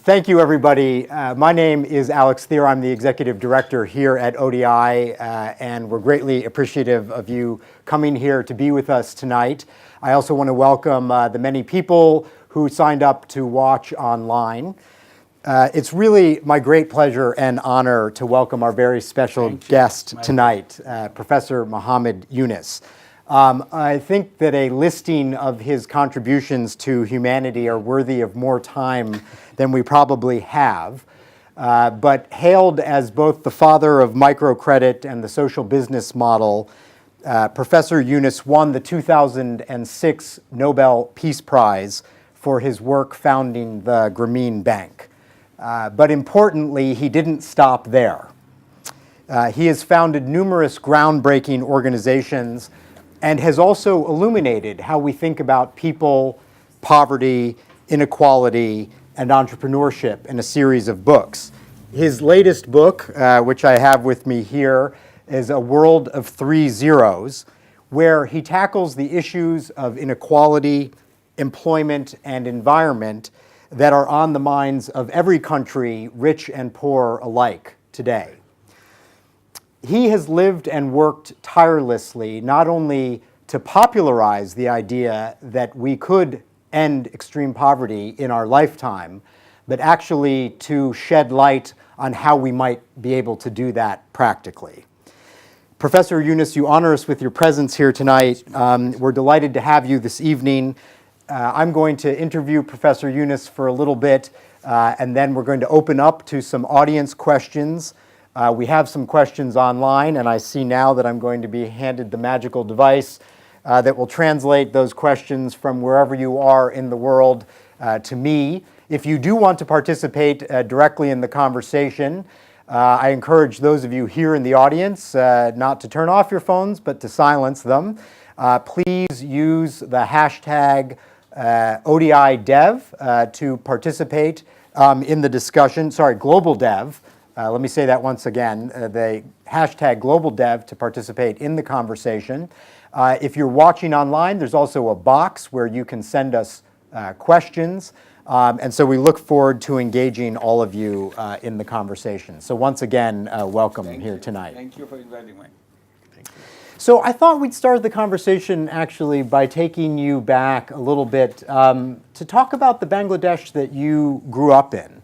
Thank you, everybody. My name is Alex Thier. I'm the executive director here at ODI, and we're greatly appreciative of you coming here to be with us tonight. I also want to welcome the many people who signed up to watch online. It's really my great pleasure and honor to welcome our very special guest tonight, Professor Muhammad Yunus. I think that a listing of his contributions to humanity are worthy of more time than we probably have. But hailed as both the father of microcredit and the social business model, Professor Yunus won the 2006 Nobel Peace Prize for his work founding the Grameen Bank. But importantly, he didn't stop there. He has founded numerous groundbreaking organizations and has also illuminated how we think about people, poverty, inequality, and entrepreneurship in a series of books. His latest book, which I have with me here, is A World of Three Zeros, where he tackles the issues of inequality, employment, and environment that are on the minds of every country, rich and poor alike, today. He has lived and worked tirelessly not only to popularize the idea that we could end extreme poverty in our lifetime, but actually to shed light on how we might be able to do that practically. Professor Yunus, you honor us with your presence here tonight. We're delighted to have you this evening. I'm going to interview Professor Yunus for a little bit, and then we're going to open up to some audience questions. We have some questions online, and I see now that I'm going to be handed the magical device that will translate those questions from wherever you are in the world to me. If you do want to participate directly in the conversation, I encourage those of you here in the audience not to turn off your phones, but to silence them. Please use the hashtag ODIDev to participate in the discussion. Sorry, GlobalDev. Let me say that once again, the hashtag GlobalDev to participate in the conversation. If you're watching online, there's also a box where you can send us questions. And so we look forward to engaging all of you in the conversation. So once again, welcome here tonight. Thank you for inviting me. Thank you. So I thought we'd start the conversation actually by taking you back a little bit to talk about the Bangladesh that you grew up in.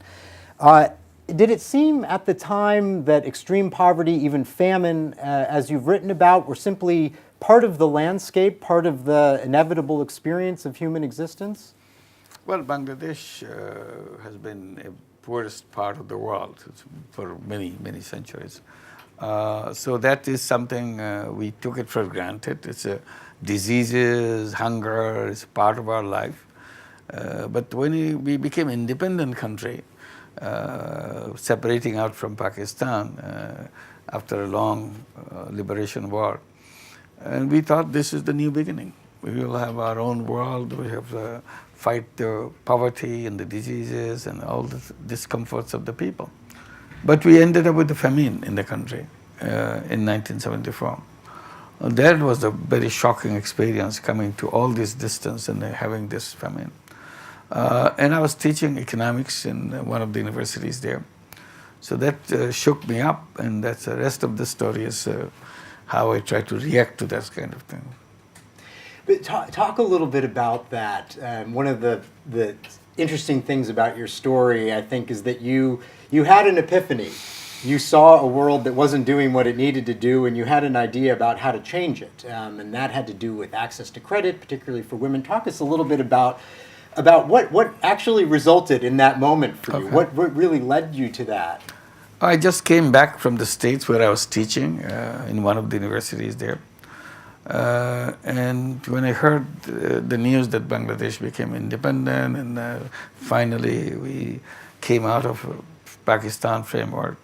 Did it seem at the time that extreme poverty, even famine, as you've written about, were simply part of the landscape, part of the inevitable experience of human existence? Well, Bangladesh has been a poorest part of the world for many, many centuries. So that is something we took it for granted. It's diseases, hunger is part of our life. But when we became an independent country, separating out from Pakistan after a long liberation war. And we thought this is the new beginning. We will have our own world, we have to fight the poverty and the diseases and all the discomforts of the people. But we ended up with the famine in the country in 1974. That was a very shocking experience, coming to all this distance and having this famine. And I was teaching economics in one of the universities there. So that shook me up, and that's the rest of the story is how I try to react to that kind of thing. But talk a little bit about that. One of the interesting things about your story, I think, is that you had an epiphany. You saw a world that wasn't doing what it needed to do, and you had an idea about how to change it. And that had to do with access to credit, particularly for women. Talk us a little bit about what actually resulted in that moment for you. What really led you to that? I just came back from the States where I was teaching in one of the universities there. And when I heard the news that Bangladesh became independent and finally we came out of Pakistan framework,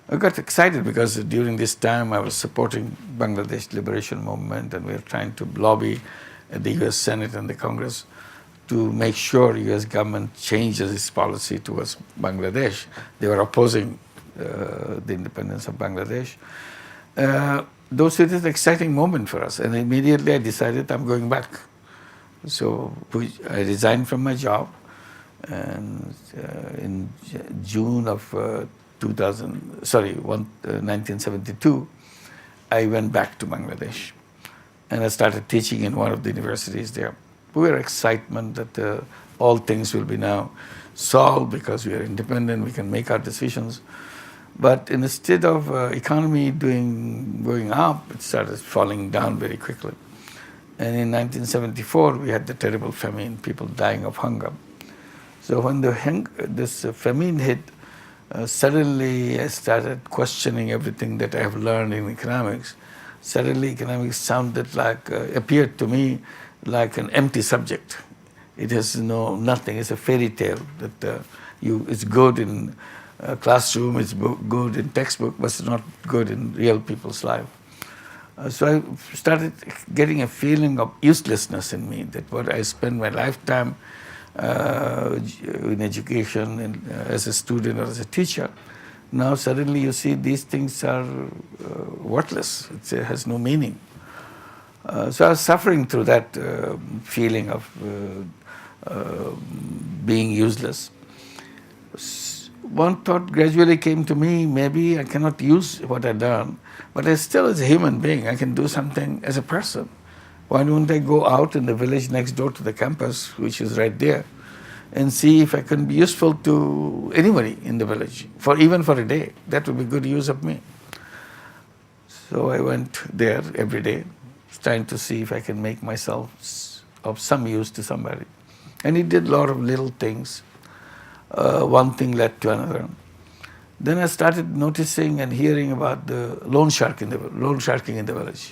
I got excited because during this time I was supporting Bangladesh liberation movement, and we were trying to lobby at the US Senate and the Congress to make sure US government changes its policy towards Bangladesh. They were opposing the independence of Bangladesh. Those it is an exciting moment for us, and immediately I decided I'm going back. So I resigned from my job, And in June of 1972, I went back to Bangladesh. And I started teaching in one of the universities there. We were excitement that all things will be now solved because we are independent, we can make our decisions. But instead of economy going up, it started falling down very quickly. And in 1974, we had the terrible famine, people dying of hunger. So when this famine hit, suddenly I started questioning everything that I have learned in economics. Suddenly economics appeared to me like an empty subject. It has nothing. It's a fairy tale that it's good in classroom, it's good in textbook, but it's not good in real people's life. So I started getting a feeling of uselessness in me, that what I spent my lifetime in education and as a student or as a teacher, now suddenly you see these things are worthless. It has no meaning. So I was suffering through that feeling of being useless. One thought gradually came to me, maybe I cannot use what I've done, but I still, as a human being, I can do something as a person. Why don't I go out in the village next door to the campus, which is right there, and see if I can be useful to anybody in the village, even for a day. That would be good use of me. So I went there every day, trying to see if I can make myself of some use to somebody. And he did a lot of little things. One thing led to another. Then I started noticing and hearing about the loan sharking in the village,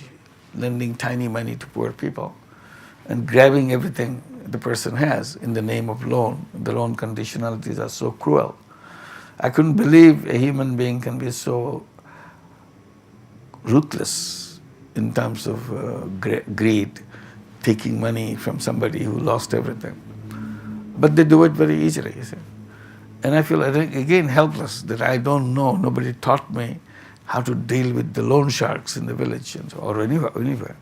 lending tiny money to poor people and grabbing everything the person has in the name of loan. The loan conditionalities are so cruel. I couldn't believe a human being can be so ruthless in terms of greed, taking money from somebody who lost everything. But they do it very easily, you see. And I feel, again, helpless, that I don't know. Nobody taught me how to deal with the loan sharks in the village or anywhere.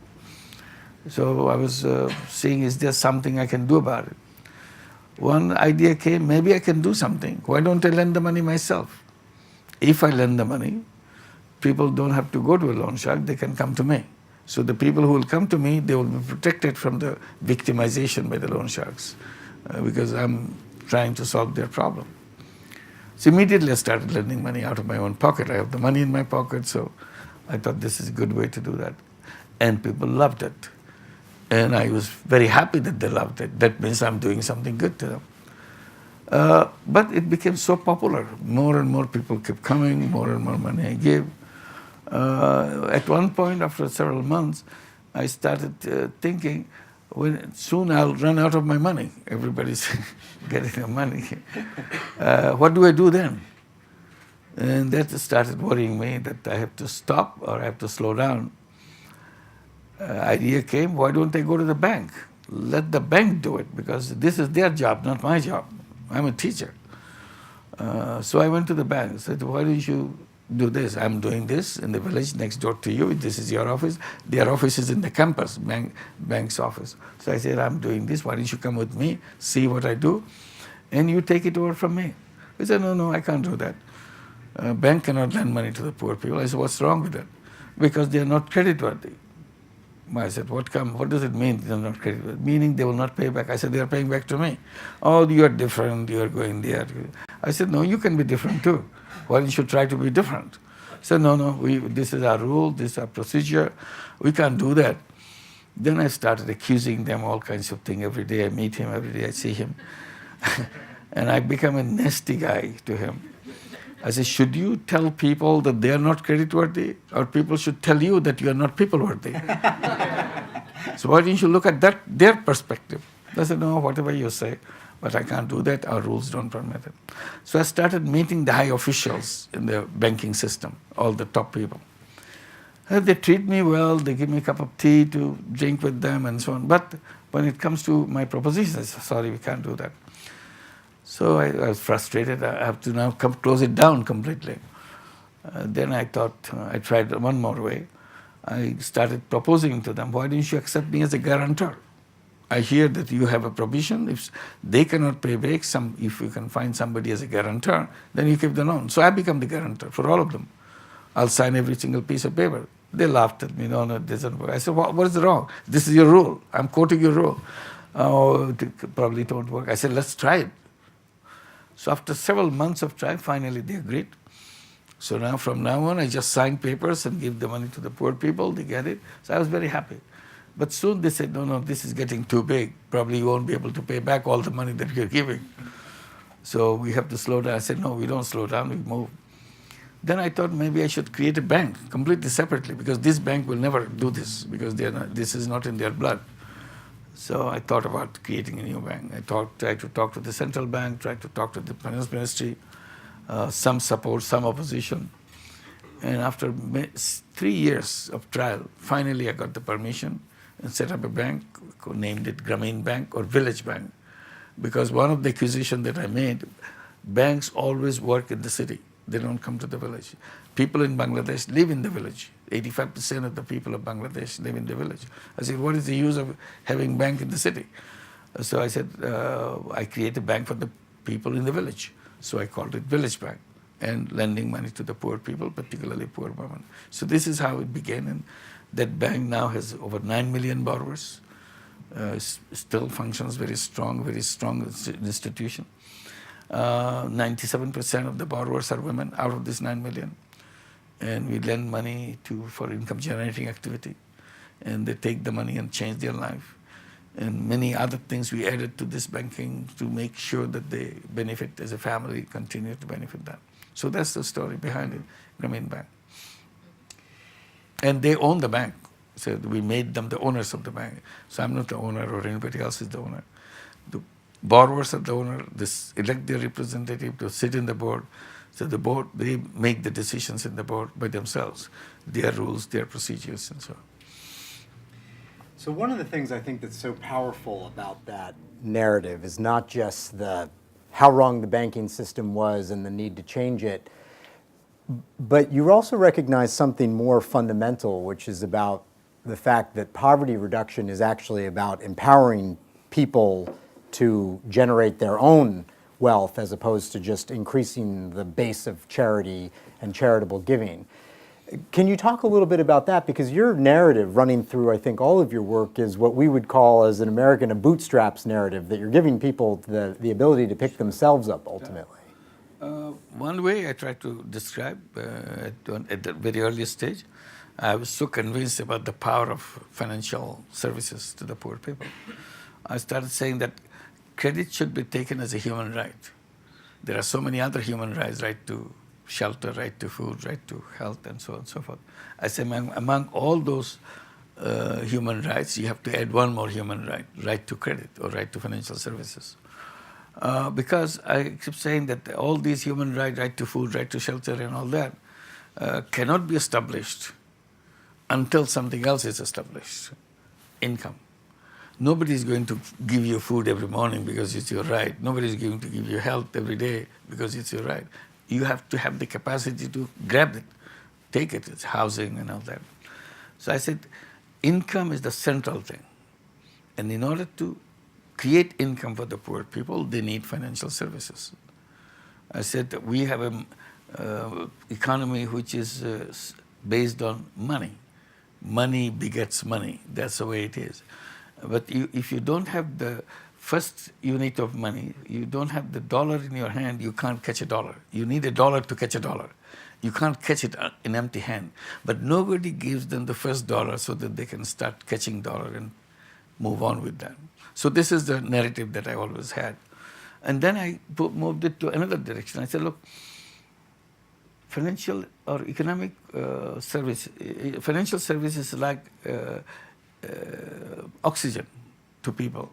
So I was seeing, is there something I can do about it? One idea came, maybe I can do something. Why don't I lend the money myself? If I lend the money, people don't have to go to a loan shark, they can come to me. So the people who will come to me, they will be protected from the victimization by the loan sharks because I'm trying to solve their problem. So immediately I started lending money out of my own pocket. I have the money in my pocket, so I thought this is a good way to do that. And people loved it. And I was very happy that they loved it. That means I'm doing something good to them. But it became so popular. More and more people kept coming, more and more money I gave. At one point, after several months, I started thinking, soon I'll run out of my money. Everybody's getting their money. What do I do then? And that started worrying me that I have to stop or I have to slow down. Idea came, why don't I go to the bank? Let the bank do it, because this is their job, not my job. I'm a teacher. So I went to the bank and said, why don't you do this? I'm doing this in the village next door to you. This is your office. Their office is in the campus, bank's office. So I said, I'm doing this. Why don't you come with me, see what I do, and you take it over from me? He said, no, I can't do that. Bank cannot lend money to the poor people. I said, what's wrong with that? Because they are not creditworthy. I said, what does it mean they're not creditworthy? Meaning they will not pay back. I said, they are paying back to me. Oh, you are different, you are going there. I said, no, you can be different too. Why don't you try to be different? He said, no, this is our rule, this is our procedure. We can't do that. Then I started accusing them all kinds of things. Every day I meet him, every day I see him. And I become a nasty guy to him. I said, should you tell people that they are not creditworthy, or people should tell you that you are not people-worthy? So why didn't you look at their perspective? They said, no, whatever you say, but I can't do that. Our rules don't permit it. So I started meeting the high officials in the banking system, all the top people. They treat me well, they give me a cup of tea to drink with them and so on. But when it comes to my propositions, I said, sorry, we can't do that. So I was frustrated. I have to now close it down completely. Then I thought, I tried one more way. I started proposing to them, why didn't you accept me as a guarantor? I hear that you have a provision. If they cannot pay back, if you can find somebody as a guarantor, then you keep the loan. So I become the guarantor for all of them. I'll sign every single piece of paper. They laughed at me. No, it doesn't work. I said, what is wrong? This is your rule. I'm quoting your rule. Oh, it probably don't work. I said, let's try it. So after several months of trying, finally they agreed. So now, from now on, I just sign papers and give the money to the poor people. They get it. So I was very happy. But soon they said, no, this is getting too big. Probably you won't be able to pay back all the money that you're giving. So we have to slow down. I said, no, we don't slow down, we move. Then I thought maybe I should create a bank completely separately, because this bank will never do this, because this is not in their blood. So I thought about creating a new bank. I tried to talk to the central bank, tried to talk to the finance ministry, some support, some opposition. And after 3 years of trial, finally I got the permission and set up a bank, named it Grameen Bank or Village Bank. Because one of the acquisitions that I made, banks always work in the city. They don't come to the village. People in Bangladesh live in the village. 85% of the people of Bangladesh live in the village. I said, what is the use of having a bank in the city? So I said, I create a bank for the people in the village. So I called it Village Bank, and lending money to the poor people, particularly poor women. So this is how it began, and that bank now has over 9 million borrowers. Still functions very strong institution. 97% of the borrowers are women out of this 9 million. And we lend money for income generating activity. And they take the money and change their life. And many other things we added to this banking to make sure that they benefit as a family, continue to benefit that. So that's the story behind it, Grameen Bank. And they own the bank. So we made them the owners of the bank. So I'm not the owner, or anybody else is the owner. The borrowers are the owner. They elect their representative to sit in the board. So the board, they make the decisions in the board by themselves, their rules, their procedures, and so on. So one of the things I think that's so powerful about that narrative is not just how wrong the banking system was and the need to change it, but you also recognize something more fundamental, which is about the fact that poverty reduction is actually about empowering people to generate their own wealth as opposed to just increasing the base of charity and charitable giving. Can you talk a little bit about that? Because your narrative running through, I think, all of your work is what we would call, as an American, a bootstraps narrative, that you're giving people the ability to pick themselves up ultimately. One way I try to describe at the very early stage, I was so convinced about the power of financial services to the poor people. I started saying that credit should be taken as a human right. There are so many other human rights, right to shelter, right to food, right to health, and so on and so forth. I say among all those human rights, you have to add one more human right, right to credit or right to financial services. Because I keep saying that all these human rights, right to food, right to shelter, and all that, cannot be established until something else is established, income. Nobody is going to give you food every morning because it's your right. Nobody is going to give you health every day because it's your right. You have to have the capacity to grab it, take it, it's housing and all that. So I said, income is the central thing. And in order to create income for the poor people, they need financial services. I said that we have an economy which is based on money. Money begets money. That's the way it is. But if you don't have the first unit of money, you don't have the dollar in your hand, you can't catch a dollar. You need a dollar to catch a dollar. You can't catch it in empty hand. But nobody gives them the first dollar so that they can start catching dollar and move on with that. So this is the narrative that I always had. And then I moved it to another direction. I said, look, financial or economic financial service is like oxygen to people.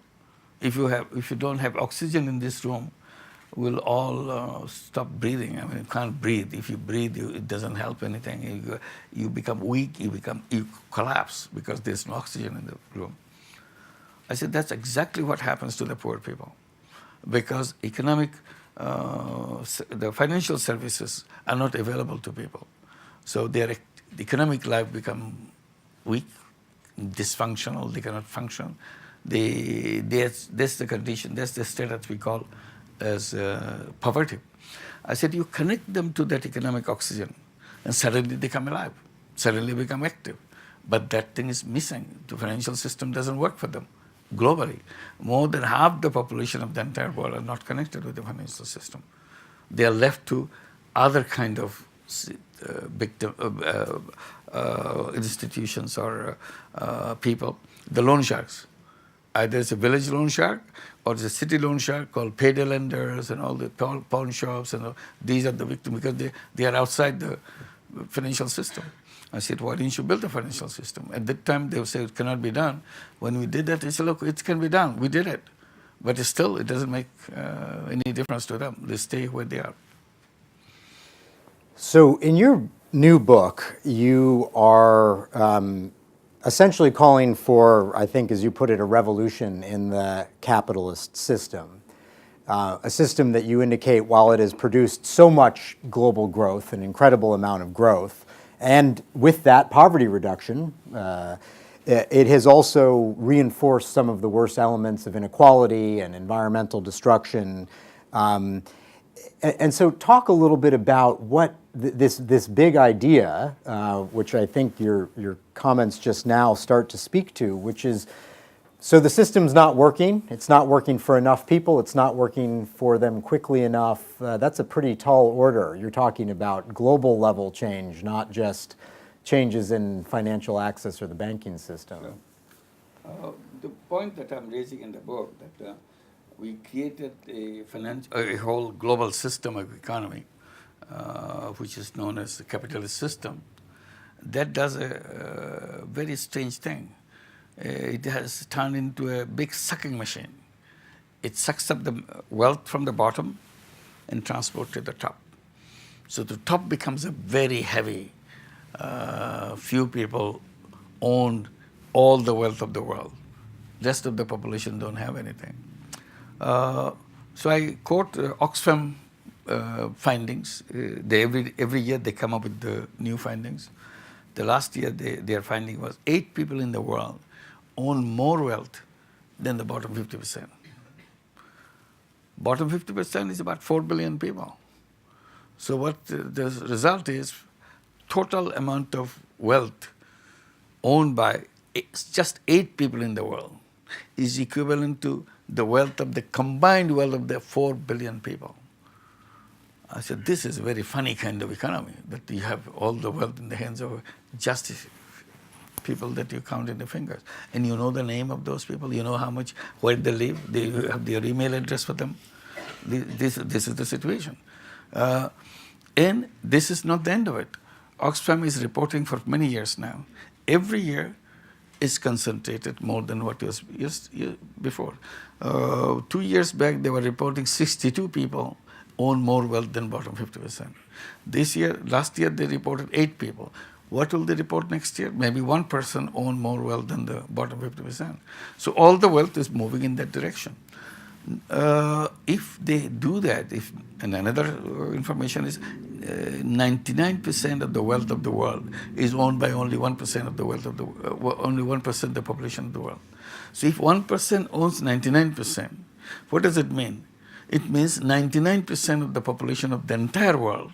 If you don't have oxygen in this room, we'll all stop breathing. I mean, you can't breathe. If you breathe, it doesn't help anything. You become weak. You collapse because there's no oxygen in the room. I said that's exactly what happens to the poor people, because the financial services are not available to people, so their economic life become weak, dysfunctional. They cannot function. That's the condition, that's the state that we call as poverty. I said, you connect them to that economic oxygen, and suddenly they come alive, suddenly become active. But that thing is missing. The financial system doesn't work for them globally. More than half the population of the entire world are not connected with the financial system. They are left to other kind of institutions or people, the loan sharks. Either it's a village loan shark or it's a city loan shark called payday lenders and all the pawn shops. And all. These are the victims because they are outside the financial system. I said, why didn't you build a financial system? At that time, they would say it cannot be done. When we did that, they said, look, it can be done. We did it. But still, it doesn't make any difference to them. They stay where they are. So in your new book, you are essentially calling for, I think, as you put it, a revolution in the capitalist system. A system that you indicate, while it has produced so much global growth, an incredible amount of growth, and with that poverty reduction, it has also reinforced some of the worst elements of inequality and environmental destruction. And so talk a little bit about what this big idea, which I think your comments just now start to speak to, which is, so the system's not working, it's not working for enough people, it's not working for them quickly enough. That's a pretty tall order. You're talking about global level change, not just changes in financial access or the banking system. The point that I'm raising in the book, that we created a whole global system of economy, which is known as the capitalist system, that does a very strange thing. It has turned into a big sucking machine. It sucks up the wealth from the bottom and transports to the top. So the top becomes a very heavy. Few people own all the wealth of the world. Rest of the population don't have anything. So I quote Oxfam findings. Every year they come up with the new findings. The last year their finding was 8 people in the world own more wealth than the bottom 50%. Bottom 50% is about 4 billion people. So what the result is, total amount of wealth owned by just 8 people in the world is equivalent to the wealth of the combined wealth of the 4 billion people. I said, this is a very funny kind of economy, that you have all the wealth in the hands of just people that you count in the fingers. And you know the name of those people, you know how much, where they live, they have their email address for them. This is the situation. And this is not the end of it. Oxfam is reporting for many years now. Every year is concentrated more than what was before. 2 years back, they were reporting 62 people own more wealth than bottom 50%. Last year, they reported 8 people. What will they report next year? Maybe 1 person own more wealth than the bottom 50%. So all the wealth is moving in that direction. If they do that, and another information is 99% of the wealth of the world is owned by only 1% of the wealth of only 1% of the population of the world. So if 1% owns 99%, what does it mean? It means 99% of the population of the entire world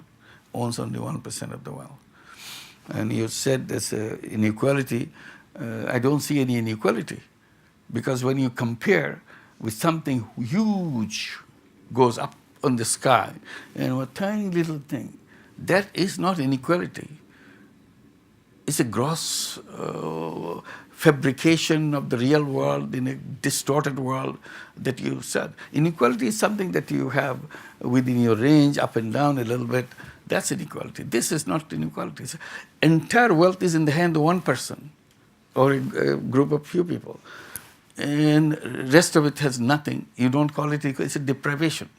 owns only 1% of the wealth. And you said there's inequality. I don't see any inequality, because when you compare with something huge goes up on the sky and a tiny little thing, that is not inequality. It's a gross fabrication of the real world in a distorted world that you said. Inequality is something that you have within your range, up and down a little bit. That's inequality. This is not inequality. Entire wealth is in the hand of 1 person or a group of few people, and rest of it has nothing. You don't call it equal. It's a deprivation.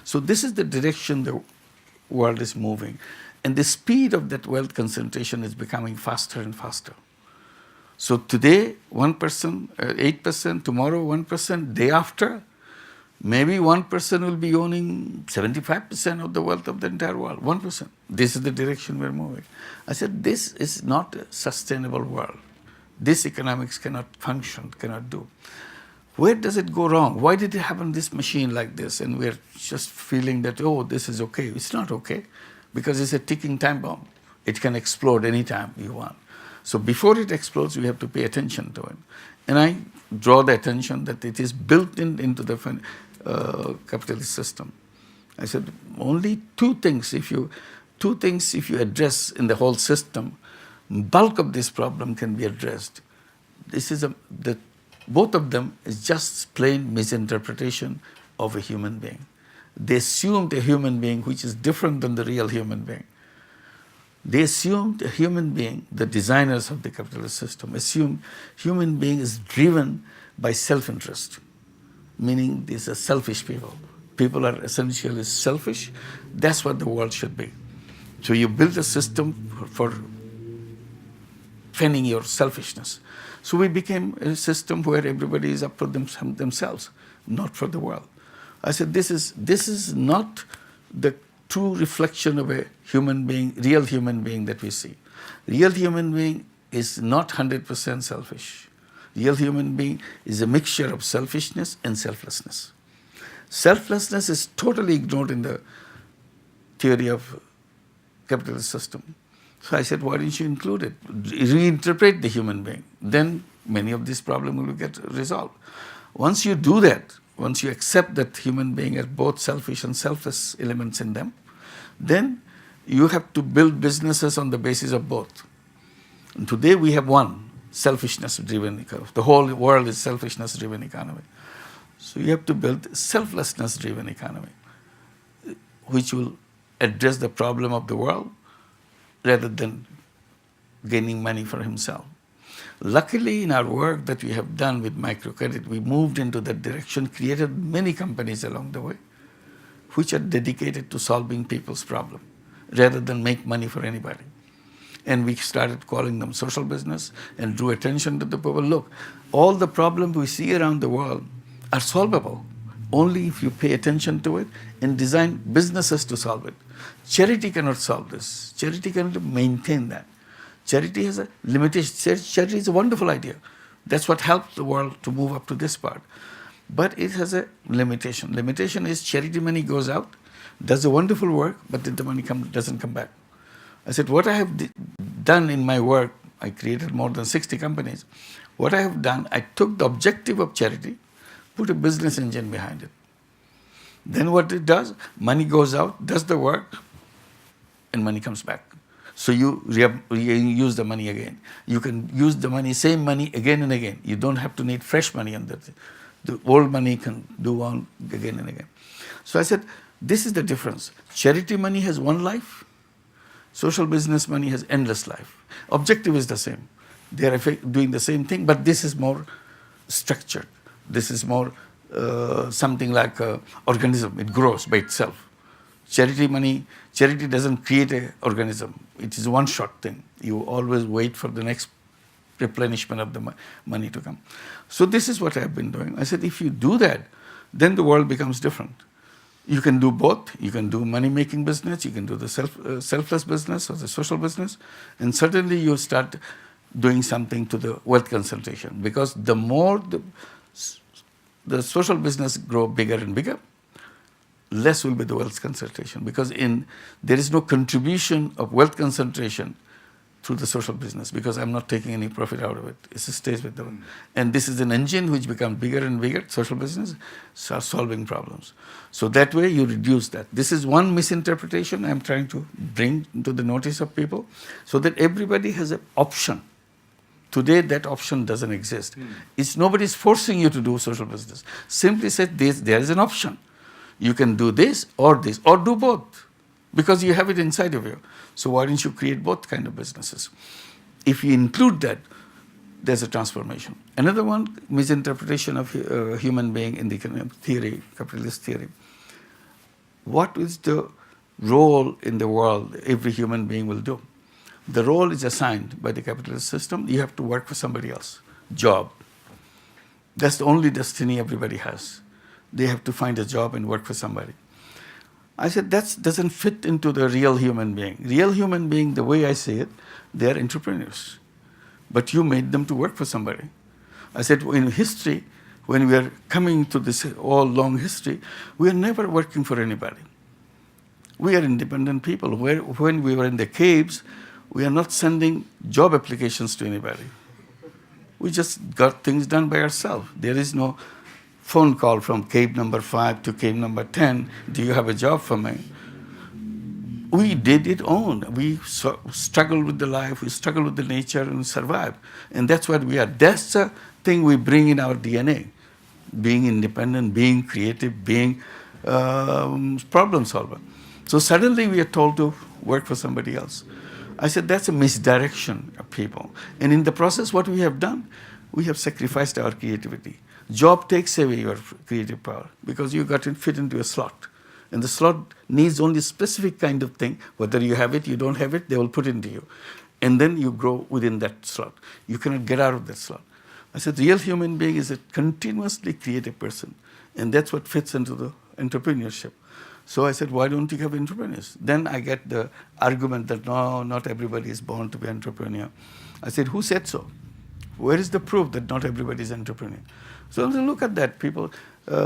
So this is the direction the world is moving, and the speed of that wealth concentration is becoming faster and faster. So today 1%, 8%, tomorrow 1%, day after maybe 1% will be owning 75% of the wealth of the entire world. 1%. This is the direction we're moving. I said, this is not a sustainable world. This economics cannot function, cannot do. Where does it go wrong? Why did it happen this machine like this? And we're just feeling that, oh, this is okay. It's not okay, because it's a ticking time bomb. It can explode anytime you want. So before it explodes, we have to pay attention to it. And I draw the attention that it is built into the capitalist system. I said, only two things if you address in the whole system, bulk of this problem can be addressed. Both of them is just plain misinterpretation of a human being. They assumed a human being which is different than the real human being. They assumed a human being, the designers of the capitalist system, assumed human being is driven by self-interest, meaning these are selfish people. People are essentially selfish. That's what the world should be. So you build a system for fanning your selfishness. So we became a system where everybody is up for themselves, not for the world. I said, this is not the true reflection of a human being, real human being that we see. Real human being is not 100% selfish. Real human being is a mixture of selfishness and selflessness. Selflessness is totally ignored in the theory of capitalist system. So I said, why didn't you include it? Reinterpret the human being. Then many of these problems will get resolved. Once you do that, once you accept that human being has both selfish and selfless elements in them, then you have to build businesses on the basis of both. And today we have one, selfishness-driven economy. The whole world is selfishness-driven economy. So you have to build selflessness-driven economy, which will address the problem of the world rather than gaining money for himself. Luckily, in our work that we have done with microcredit, we moved into that direction, created many companies along the way, which are dedicated to solving people's problem, rather than make money for anybody. And we started calling them social business and drew attention to the people. Look, all the problems we see around the world are solvable, only if you pay attention to it and design businesses to solve it. Charity cannot solve this. Charity cannot maintain that. Charity has a limitation. Charity is a wonderful idea. That's what helps the world to move up to this part. But it has a limitation. Limitation is charity money goes out, does a wonderful work, but then the money doesn't come back. I said, what I have done in my work, I created more than 60 companies. What I have done, I took the objective of charity, put a business engine behind it. Then what it does, money goes out, does the work, and money comes back. So you use the money again. You can use the money, same money again and again. You don't have to need fresh money on that. The old money can do on again and again. So I said, this is the difference. Charity money has one life. Social business money has endless life. Objective is the same. They are doing the same thing, but this is more structured. This is more something like an organism. It grows by itself. Charity doesn't create an organism. It is a one-shot thing. You always wait for the next replenishment of the money to come. So this is what I have been doing. I said, if you do that, then the world becomes different. You can do both. You can do money-making business. You can do the selfless business or the social business. And suddenly you start doing something to the wealth concentration. Because the more the social business grow bigger and bigger, less will be the wealth concentration. Because there is no contribution of wealth concentration through the social business, because I'm not taking any profit out of it. It stays with them. And this is an engine which becomes bigger and bigger, social business, starts solving problems. So that way you reduce that. This is one misinterpretation I'm trying to bring to the notice of people, so that everybody has an option. Today that option doesn't exist. Nobody's forcing you to do social business. Simply said there is an option. You can do this, or do both, because you have it inside of you. So why don't you create both kind of businesses? If you include that, there's a transformation. Another one, misinterpretation of human being in the economic theory, capitalist theory. What is the role in the world every human being will do? The role is assigned by the capitalist system. You have to work for somebody else. Job. That's the only destiny everybody has. They have to find a job and work for somebody. I said, that doesn't fit into the real human being. Real human being, the way I see it, they are entrepreneurs. But you made them to work for somebody. I said, in history, when we are coming to this all long history, we are never working for anybody. We are independent people. When we were in the caves, we are not sending job applications to anybody. We just got things done by ourselves. There is no phone call from cave number 5 to cave number 10. Do you have a job for me? We did it on. We struggled with the life, we struggled with the nature and survived. And that's what we are. That's the thing we bring in our DNA. Being independent, being creative, being problem solver. So suddenly we are told to work for somebody else. I said, that's a misdirection of people. And in the process, what we have done, we have sacrificed our creativity. Job takes away your creative power because you got to fit into a slot. And the slot needs only a specific kind of thing. Whether you have it, you don't have it, they will put it into you. And then you grow within that slot. You cannot get out of that slot. I said, real human being is a continuously creative person. And that's what fits into the entrepreneurship. So I said, why don't you have entrepreneurs? Then I get the argument that no, not everybody is born to be an entrepreneur. I said, who said so? Where is the proof that not everybody is an entrepreneur? So look at that. People,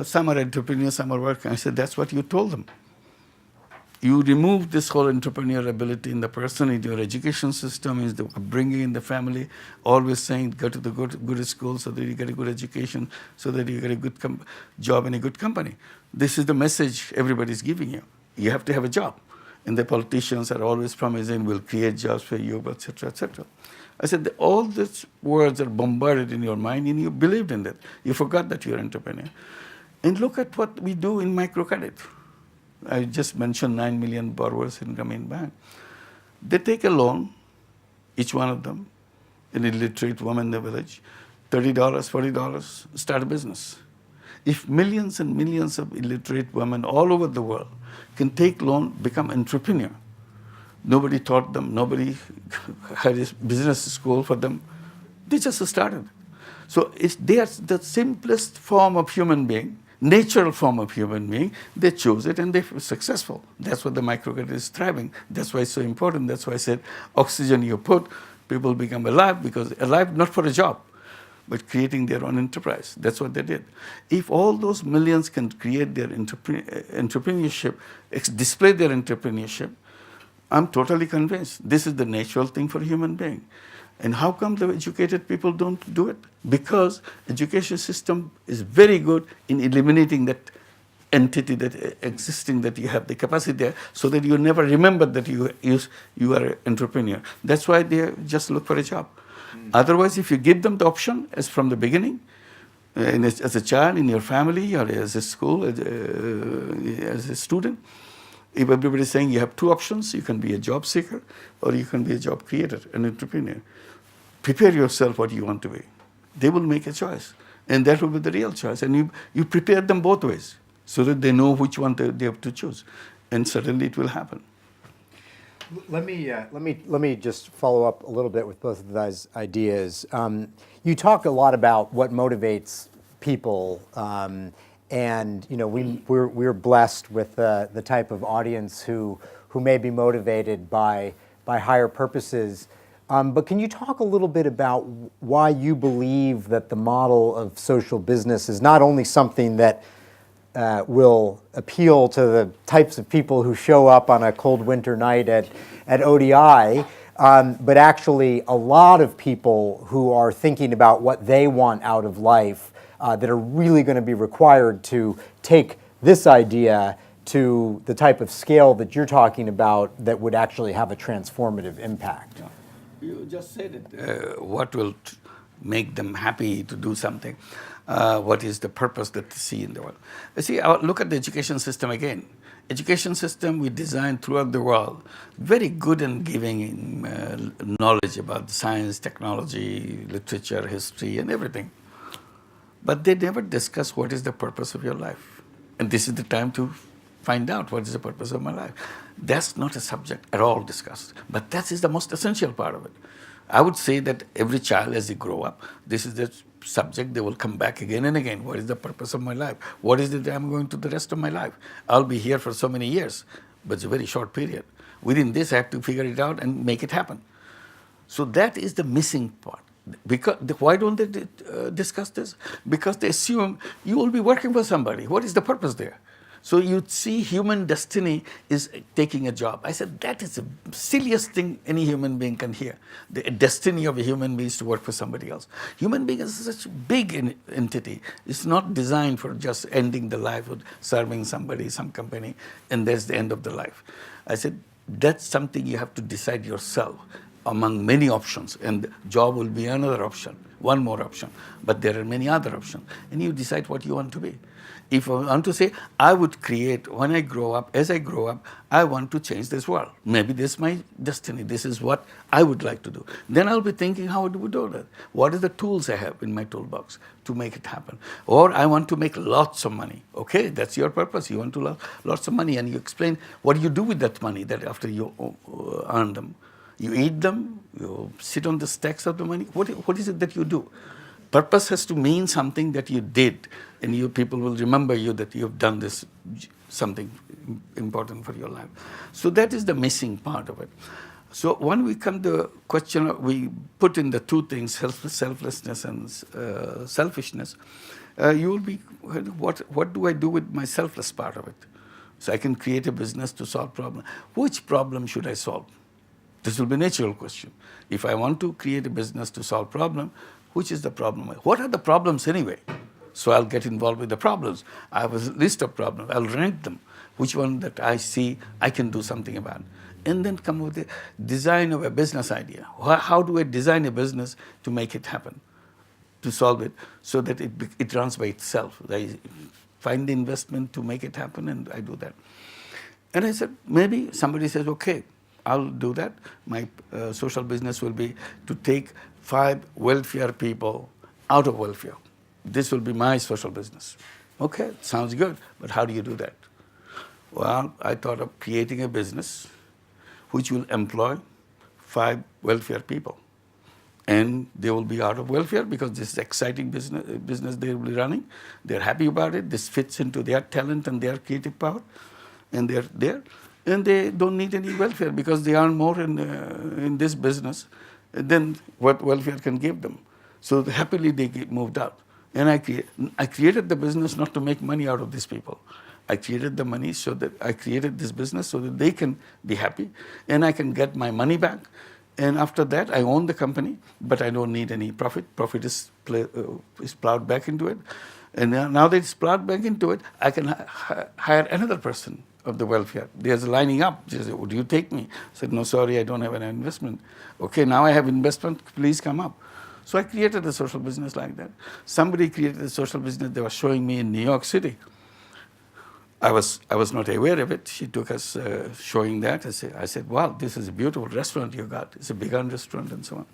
some are entrepreneurs, some are working. I said, that's what you told them. You remove this whole entrepreneurial ability in the person, in your education system, in the upbringing in the family, always saying, go to the good school so that you get a good education, so that you get a good job in a good company. This is the message everybody is giving you. You have to have a job. And the politicians are always promising, we'll create jobs for you, etc., etc. I said, all these words are bombarded in your mind and you believed in that. You forgot that you're an entrepreneur. And look at what we do in microcredit. I just mentioned 9 million borrowers in Grameen Bank. They take a loan, each one of them, an illiterate woman in the village, $30, $40, start a business. If millions and millions of illiterate women all over the world can take loan, become entrepreneur, nobody taught them, nobody had a business school for them, they just started. So they are the simplest form of human being, natural form of human being. They chose it and they were successful. That's what the microcredit is thriving. That's why it's so important. That's why I said oxygen you put, people become alive, because alive not for a job, but creating their own enterprise. That's what they did. If all those millions can create their entrepreneurship, display their entrepreneurship, I'm totally convinced this is the natural thing for a human being. And how come the educated people don't do it? Because education system is very good in eliminating that entity that existing, that you have the capacity there, so that you never remember that you are an entrepreneur. That's why they just look for a job. Otherwise, if you give them the option as from the beginning, as a child in your family or as a school, as a student, if everybody is saying you have two options, you can be a job seeker or you can be a job creator, an entrepreneur. Prepare yourself what you want to be. They will make a choice. And that will be the real choice. And you prepare them both ways so that they know which one they have to choose. And suddenly it will happen. Let me just follow up a little bit with both of those ideas. You talk a lot about what motivates people, and you know we're blessed with the type of audience who may be motivated by higher purposes. But can you talk a little bit about why you believe that the model of social business is not only something that will appeal to the types of people who show up on a cold winter night at ODI, but actually a lot of people who are thinking about what they want out of life that are really going to be required to take this idea to the type of scale that you're talking about that would actually have a transformative impact. Yeah. You just said it. What will make them happy to do something? What is the purpose that they see in the world? You see, look at the education system again. Education system we designed throughout the world, very good in giving knowledge about science, technology, literature, history, and everything. But they never discuss what is the purpose of your life. And this is the time to find out what is the purpose of my life. That's not a subject at all discussed. But that is the most essential part of it. I would say that every child, as they grow up, this is the subject they will come back again and again. What is the purpose of my life? What is it that I'm going to do the rest of my life? I'll be here for so many years, but it's a very short period. Within this, I have to figure it out and make it happen. So that is the missing part. Because why don't they discuss this? Because they assume you will be working for somebody. What is the purpose there? So you see human destiny is taking a job. I said, that is the silliest thing any human being can hear. The destiny of a human being is to work for somebody else. Human being is such a big entity. It's not designed for just ending the life of serving somebody, some company, and there's the end of the life. I said, that's something you have to decide yourself among many options, and job will be another option, one more option. But there are many other options, and you decide what you want to be. If I want to say, I would create, when I grow up, as I grow up, I want to change this world. Maybe this is my destiny. This is what I would like to do. Then I'll be thinking, how do we do that? What are the tools I have in my toolbox to make it happen? Or I want to make lots of money. Okay, that's your purpose. You want to lots of money, and you explain what do you do with that money that after you earn them. You eat them, you sit on the stacks of the money. What is it that you do? Purpose has to mean something that you did, and people will remember you that you have done this, something important for your life. So that is the missing part of it. So when we come to the question, we put in the two things, selflessness and selfishness. You will be, what do I do with my selfless part of it? So I can create a business to solve problems. Which problem should I solve? This will be a natural question. If I want to create a business to solve problem, which is the problem? What are the problems anyway? So I'll get involved with the problems. I have a list of problems. I'll rank them. Which one that I see I can do something about? And then come with the design of a business idea. How do I design a business to make it happen? To solve it so that it runs by itself. I find the investment to make it happen, and I do that. And I said, maybe somebody says, okay, I'll do that. My social business will be to take 5 welfare people out of welfare. This will be my social business. Okay, sounds good, but how do you do that? Well, I thought of creating a business which will employ 5 welfare people. And they will be out of welfare because this is exciting business they will be running. They're happy about it. This fits into their talent and their creative power. And they're there. And they don't need any welfare because they earn more in this business than what welfare can give them. So happily they get moved out. And I created the business not to make money out of these people. I created the money so that I created this business so that they can be happy and I can get my money back. And after that, I own the company, but I don't need any profit. Profit is plowed back into it. And now that it's plowed back into it, I can hire another person of the welfare. There's lining up. They say, would you take me? I said, no, sorry, I don't have an investment. Okay, now I have investment. Please come up. So I created a social business like that. Somebody created a social business they were showing me in New York City. I was not aware of it. She took us showing that. I said, wow, this is a beautiful restaurant you got. It's a vegan restaurant and so on.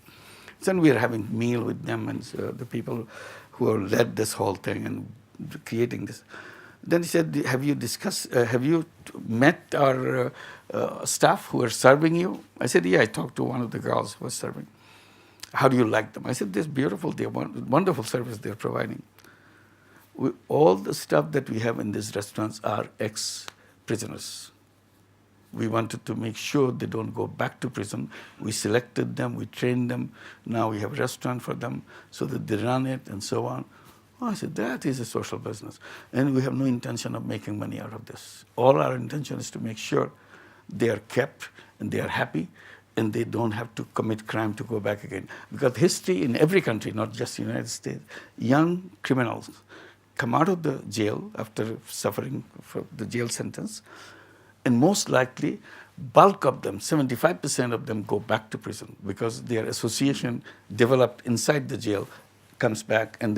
Then we were having meal with them and the people who have led this whole thing and creating this. Then he said, have you met our staff who are serving you? I said, yeah, I talked to one of the girls who was serving. How do you like them? I said, this is beautiful. They're wonderful service they're providing. All the stuff that we have in these restaurants are ex-prisoners. We wanted to make sure they don't go back to prison. We selected them, we trained them. Now we have a restaurant for them so that they run it and so on. Oh, I said, that is a social business. And we have no intention of making money out of this. All our intention is to make sure they are kept and they are happy and they don't have to commit crime to go back again. Because history in every country, not just the United States, young criminals come out of the jail after suffering from the jail sentence, and most likely, bulk of them, 75% of them go back to prison because their association developed inside the jail comes back, and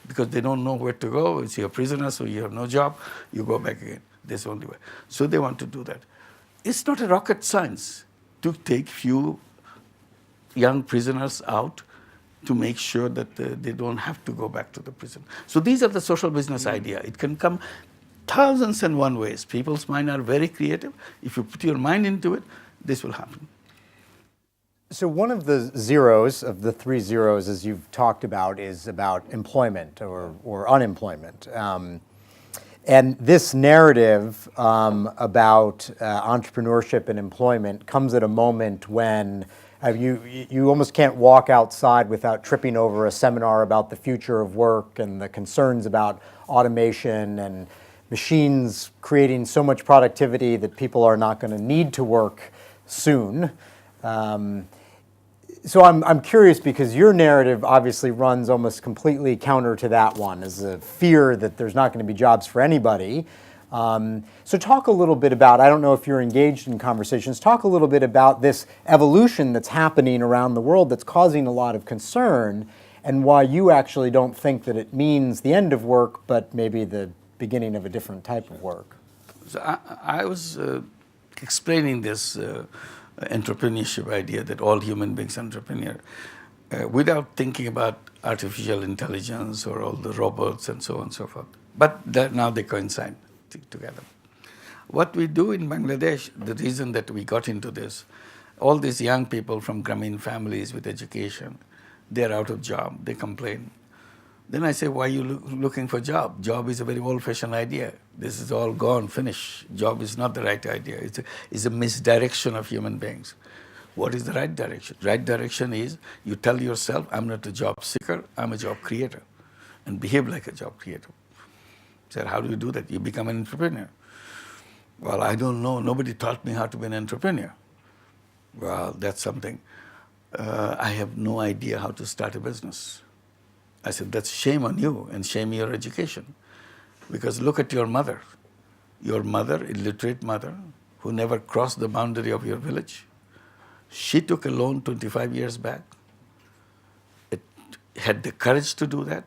because they don't know where to go, it's you're a prisoner, so you have no job, you go back again. That's the only way. So they want to do that. It's not a rocket science to take few young prisoners out to make sure that they don't have to go back to the prison. So these are the social business idea. It can come thousands and one ways. People's mind are very creative. If you put your mind into it, this will happen. So one of the zeros of the 3 zeros, as you've talked about, is about employment or unemployment. And this narrative about entrepreneurship and employment comes at a moment when You almost can't walk outside without tripping over a seminar about the future of work and the concerns about automation and machines creating so much productivity that people are not going to need to work soon. So I'm curious because your narrative obviously runs almost completely counter to that one, as a fear that there's not going to be jobs for anybody. So talk a little bit about, I don't know if you're engaged in conversations, talk a little bit about this evolution that's happening around the world that's causing a lot of concern, and why you actually don't think that it means the end of work, but maybe the beginning of a different type of work. So I was explaining this entrepreneurship idea that all human beings are entrepreneur without thinking about artificial intelligence or all the robots and so on and so forth. But now they coincide together. What we do in Bangladesh, the reason that we got into this, all these young people from Grameen families with education, they're out of job, they complain. Then I say, why are you looking for job? Job is a very old-fashioned idea. This is all gone, finished. Job is not the right idea. It's a misdirection of human beings. What is the right direction? Right direction is you tell yourself, I'm not a job seeker, I'm a job creator, and behave like a job creator. So how do you do that? You become an entrepreneur. Well, I don't know. Nobody taught me how to be an entrepreneur. Well, that's something. I have no idea how to start a business. I said, that's shame on you and shame your education. Because look at your mother, illiterate mother, who never crossed the boundary of your village. She took a loan 25 years back. It had the courage to do that,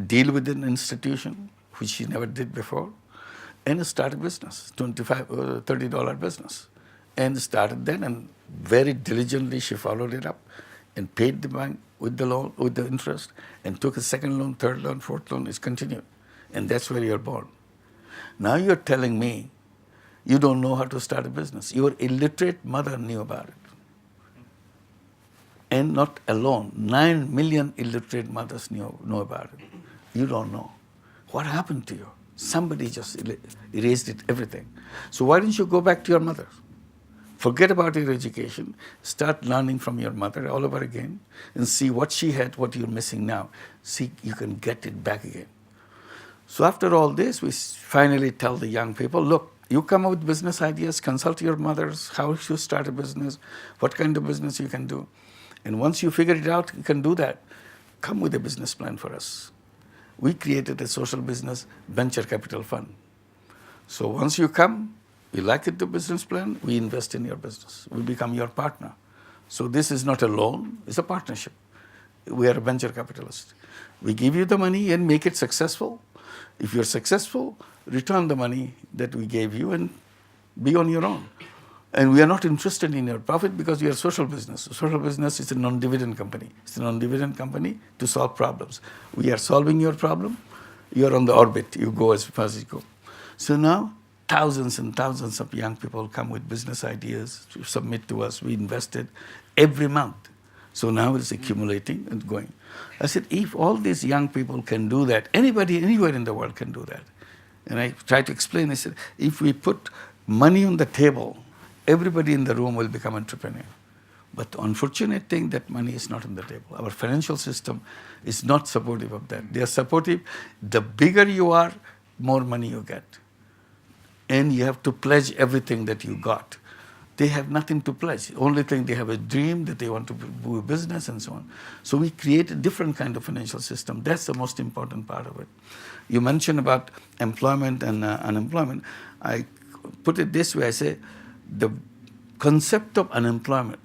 deal with an institution, which she never did before, and start a business, $25, $30 business. And started then, and very diligently she followed it up and paid the bank with the loan, with the interest, and took a second loan, third loan, fourth loan. It's continued. And that's where you're born. Now you're telling me you don't know how to start a business. Your illiterate mother knew about it. And not alone. 9 million illiterate mothers know about it. You don't know. What happened to you? Somebody just erased it, everything. So why don't you go back to your mother? Forget about your education, start learning from your mother all over again, and see what she had, what you're missing now. See, you can get it back again. So after all this, we finally tell the young people, look, you come up with business ideas, consult your mothers, how you start a business, what kind of business you can do. And once you figure it out, you can do that. Come with a business plan for us. We created a social business venture capital fund. So once you come, we like it, the business plan, we invest in your business. We become your partner. So this is not a loan, it's a partnership. We are a venture capitalist. We give you the money and make it successful. If you're successful, return the money that we gave you and be on your own. And we are not interested in your profit because we are a social business. A social business is a non-dividend company. It's a non-dividend company to solve problems. We are solving your problem, you're on the orbit, you go as far as you go. So now, thousands and thousands of young people come with business ideas to submit to us. We invested every month. So now it's accumulating and going. I said, if all these young people can do that, anybody anywhere in the world can do that. And I tried to explain, I said, if we put money on the table, everybody in the room will become entrepreneur. But the unfortunate thing, that money is not on the table. Our financial system is not supportive of that. They are supportive. The bigger you are, more money you get. And you have to pledge everything that you got. They have nothing to pledge. The only thing, they have a dream that they want to do a business and so on. So we create a different kind of financial system. That's the most important part of it. You mentioned about employment and unemployment. I put it this way, I say, the concept of employment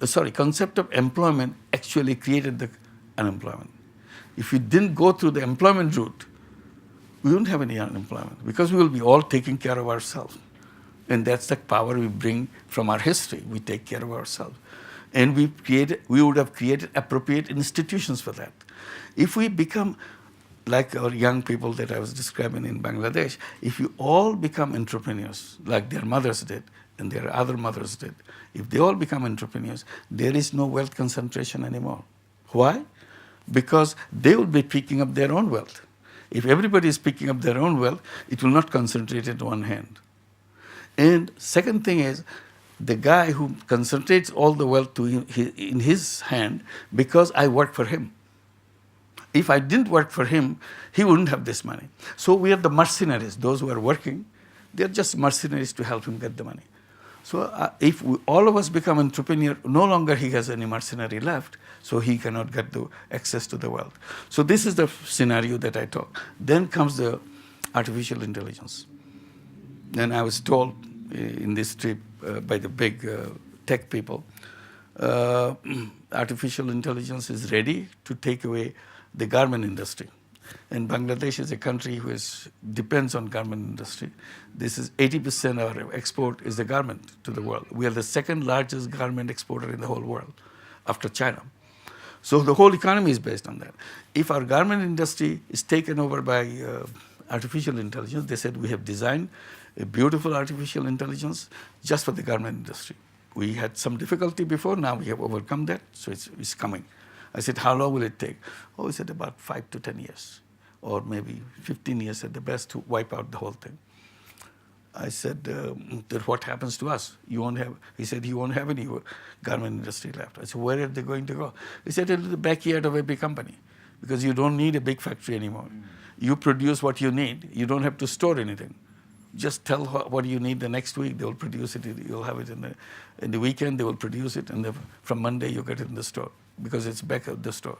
actually created the unemployment. If we didn't go through the employment route, we wouldn't have any unemployment because we will be all taking care of ourselves. And that's the power we bring from our history. We take care of ourselves. And we would have created appropriate institutions for that. If we become like our young people that I was describing in Bangladesh, if you all become entrepreneurs like their mothers did and their other mothers did, if they all become entrepreneurs, there is no wealth concentration anymore. Why? Because they will be picking up their own wealth. If everybody is picking up their own wealth, it will not concentrate in one hand. And second thing is, the guy who concentrates all the wealth in his hand because I work for him. If I didn't work for him, he wouldn't have this money. So we are the mercenaries. Those who are working, they're just mercenaries to help him get the money. So if all of us become entrepreneur, no longer he has any mercenary left, so he cannot get the access to the wealth. So this is the scenario that I talk. Then comes the artificial intelligence. And I was told in this trip by the big tech people, artificial intelligence is ready to take away the garment industry. And Bangladesh is a country which depends on garment industry. This is 80% of our export is the garment to the world. We are the second largest garment exporter in the whole world after China. So the whole economy is based on that. If our garment industry is taken over by artificial intelligence, they said we have designed a beautiful artificial intelligence just for the garment industry. We had some difficulty before, now we have overcome that, so it's coming. I said, how long will it take? Oh, he said about 5 to 10 years, or maybe 15 years at the best to wipe out the whole thing. I said, then what happens to us? You won't have, he said, you won't have any garment industry left. I said, where are they going to go? He said, into the backyard of a big company, because you don't need a big factory anymore. You produce what you need. You don't have to store anything. Just tell what you need the next week. They will produce it. You'll have it in the weekend. They will produce it, and from Monday you get it in the store because it's back at the store.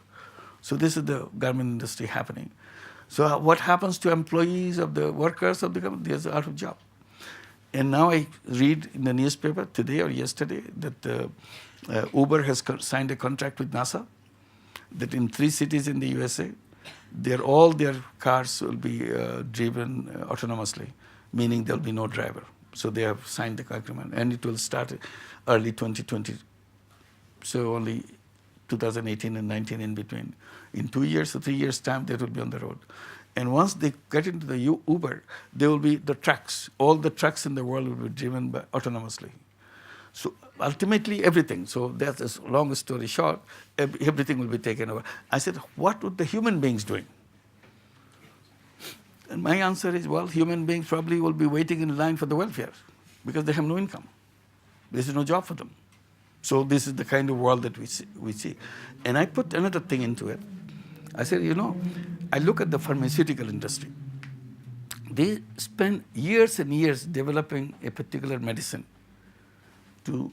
So this is the garment industry happening. So what happens to employees of the workers of the government? They're out of job. And now I read in the newspaper today or yesterday that Uber has signed a contract with NASA that in 3 cities in the USA, all their cars will be driven autonomously, meaning there'll be no driver. So they have signed the agreement, and it will start early 2020. So only 2018 and 19 in between. In 2 years or 3 years' time, they will be on the road. And once they get into the Uber, there will be the trucks. All the trucks in the world will be driven autonomously. So ultimately, everything. So that's a long story short, everything will be taken over. I said, what would the human beings doing? And my answer is, well, human beings probably will be waiting in line for the welfare because they have no income. There's no job for them. So this is the kind of world that we see. And I put another thing into it. I said, I look at the pharmaceutical industry. They spend years and years developing a particular medicine to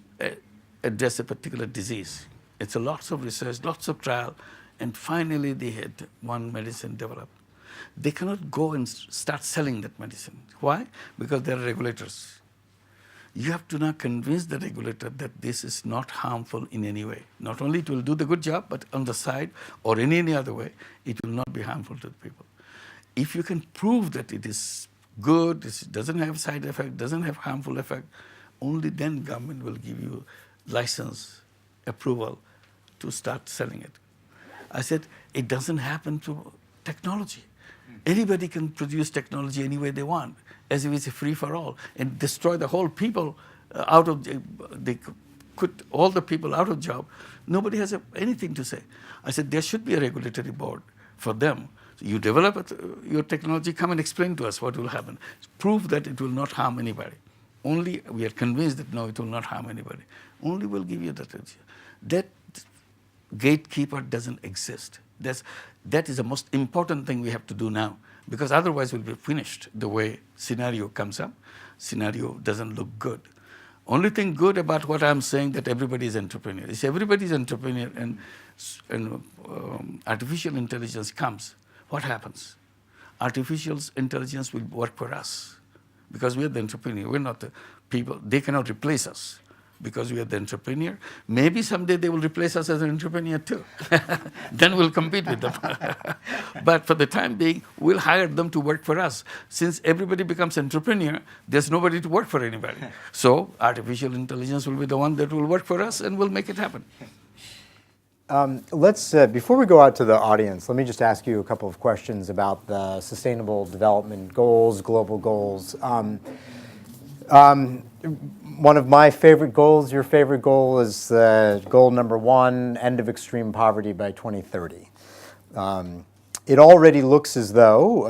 address a particular disease. It's lots of research, lots of trial, and finally they had one medicine developed. They cannot go and start selling that medicine. Why? Because there are regulators. You have to now convince the regulator that this is not harmful in any way. Not only it will do the good job, but on the side or in any other way, it will not be harmful to the people. If you can prove that it is good, it doesn't have side effect, doesn't have harmful effect, only then government will give you license, approval to start selling it. I said, it doesn't happen to technology. Anybody can produce technology any way they want, as if it's free for all, and destroy the whole people they put all the people out of job. Nobody has anything to say. I said, there should be a regulatory board for them. So you develop your technology, come and explain to us what will happen. Prove that it will not harm anybody. Only we are convinced that no, it will not harm anybody. Only we'll give you that. That gatekeeper doesn't exist. That is the most important thing we have to do now, because otherwise we'll be finished the way scenario comes up. Scenario doesn't look good. Only thing good about what I'm saying that everybody is entrepreneur. If everybody is entrepreneur and artificial intelligence comes, what happens? Artificial intelligence will work for us because we are the entrepreneur. We're not the people. They cannot replace us because we are the entrepreneur. Maybe someday they will replace us as an entrepreneur too. Then we'll compete with them. But for the time being, we'll hire them to work for us. Since everybody becomes entrepreneur, there's nobody to work for anybody. So artificial intelligence will be the one that will work for us and will make it happen. Before we go out to the audience, let me just ask you a couple of questions about the Sustainable Development Goals, global goals. One of my favorite goals, your favorite goal, is goal number 1, end of extreme poverty by 2030. It already looks as though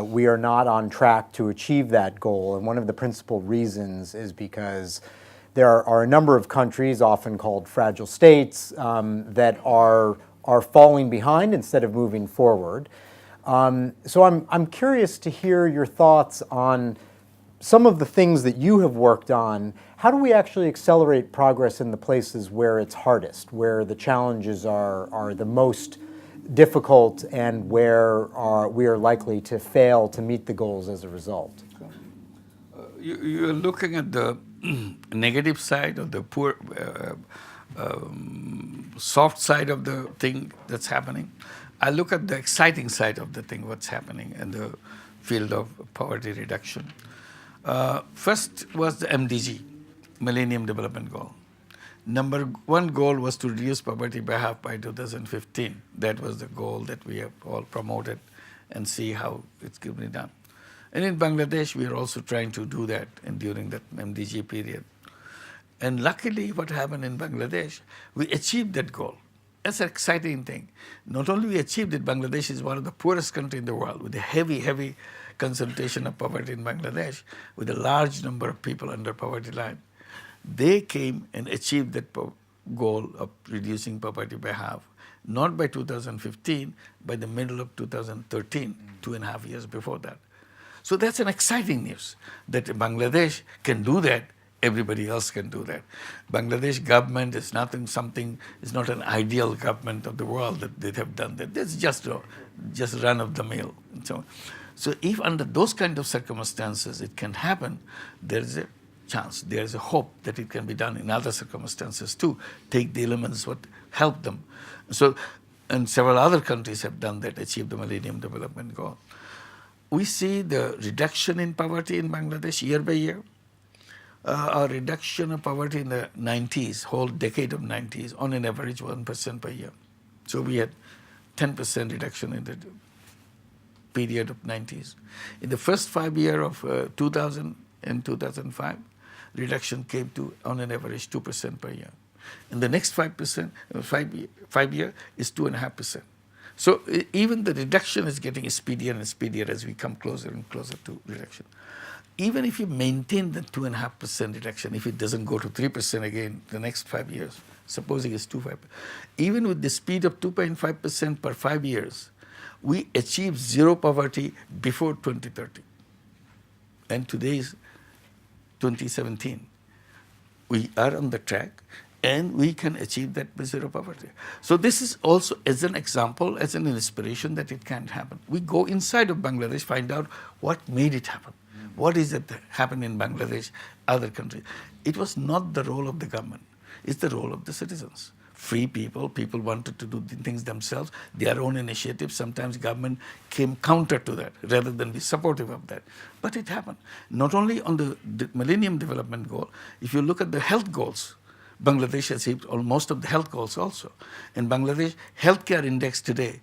we are not on track to achieve that goal, and one of the principal reasons is because there are a number of countries, often called fragile states, that are falling behind instead of moving forward. So I'm curious to hear your thoughts on some of the things that you have worked on. How do we actually accelerate progress in the places where it's hardest, where the challenges are the most difficult, and where we are likely to fail to meet the goals as a result? You're looking at the negative side of the poor, soft side of the thing that's happening. I look at the exciting side of the thing, what's happening in the field of poverty reduction. First was the MDG, Millennium Development Goal. Number one goal was to reduce poverty by half by 2015. That was the goal that we have all promoted and see how it's going to be done. And in Bangladesh, we are also trying to do that during that MDG period. And luckily, what happened in Bangladesh, we achieved that goal. That's an exciting thing. Not only we achieved it, Bangladesh is one of the poorest countries in the world with a heavy concentration of poverty in Bangladesh, with a large number of people under poverty line. They came and achieved that goal of reducing poverty by half, not by 2015, by the middle of 2013, 2.5 years before that. So that's an exciting news, that Bangladesh can do that, everybody else can do that. Bangladesh government is not an ideal government of the world that they have done that. It's just run of the mill. And so if under those kind of circumstances it can happen, there's a chance, there's a hope that it can be done in other circumstances too. Take the elements what help them. So, and several other countries have done that, achieved the Millennium Development Goal. We see the reduction in poverty in Bangladesh year by year. A reduction of poverty in the 90s, whole decade of 90s, on an average 1% per year. So we had 10% reduction in the period of 90s. In the first 5 years of 2000 and 2005, reduction came to, on an average, 2% per year. In the next 5 year is 2.5%. So even the reduction is getting speedier and speedier as we come closer and closer to reduction. Even if you maintain the 2.5% reduction, if it doesn't go to 3% again the next 5 years, supposing it's 2.5%, even with the speed of 2.5% per 5 years, we achieve zero poverty before 2030. And today is 2017. We are on the track, and we can achieve that zero poverty. So this is also as an example, as an inspiration that it can happen. We go inside of Bangladesh, find out what made it happen. What is it that happened in Bangladesh, other countries? It was not the role of the government. It's the role of the citizens. Free people wanted to do things themselves, their own initiatives. Sometimes government came counter to that rather than be supportive of that. But it happened. Not only on the Millennium Development Goal, if you look at the health goals, Bangladesh has achieved most of the health goals also. In Bangladesh, healthcare index today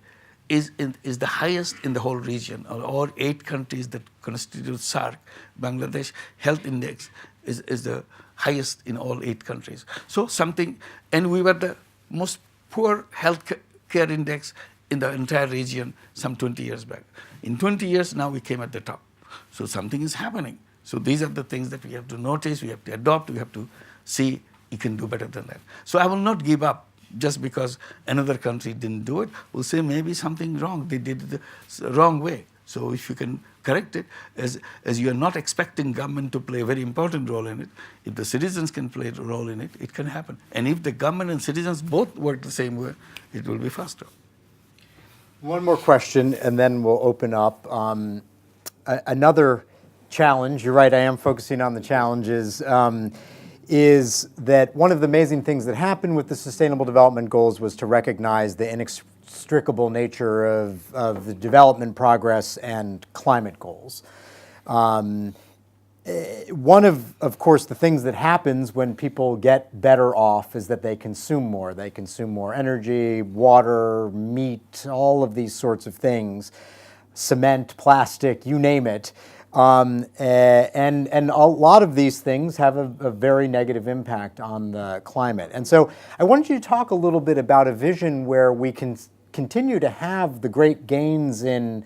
is the highest in the whole region. All 8 countries that constitute SAARC, Bangladesh health index is the highest in all 8 countries. So and we were the most poor health care index in the entire region some 20 years back. In 20 years now we came at the top. So something is happening. So these are the things that we have to notice, we have to adopt, we have to see you can do better than that. So I will not give up just because another country didn't do it. We'll say maybe something wrong, they did it the wrong way. So if you can correct it, as you are not expecting government to play a very important role in it, if the citizens can play a role in it, it can happen. And if the government and citizens both work the same way, it will be faster. One more question, and then we'll open up. Another challenge, you're right, I am focusing on the challenges, is that one of the amazing things that happened with the Sustainable Development Goals was to recognize the inextricable nature of the development progress and climate goals. One of course, the things that happens when people get better off is that they consume more. They consume more energy, water, meat, all of these sorts of things, cement, plastic, you name it. And a lot of these things have a very negative impact on the climate. And so I wanted you to talk a little bit about a vision where we can continue to have the great gains in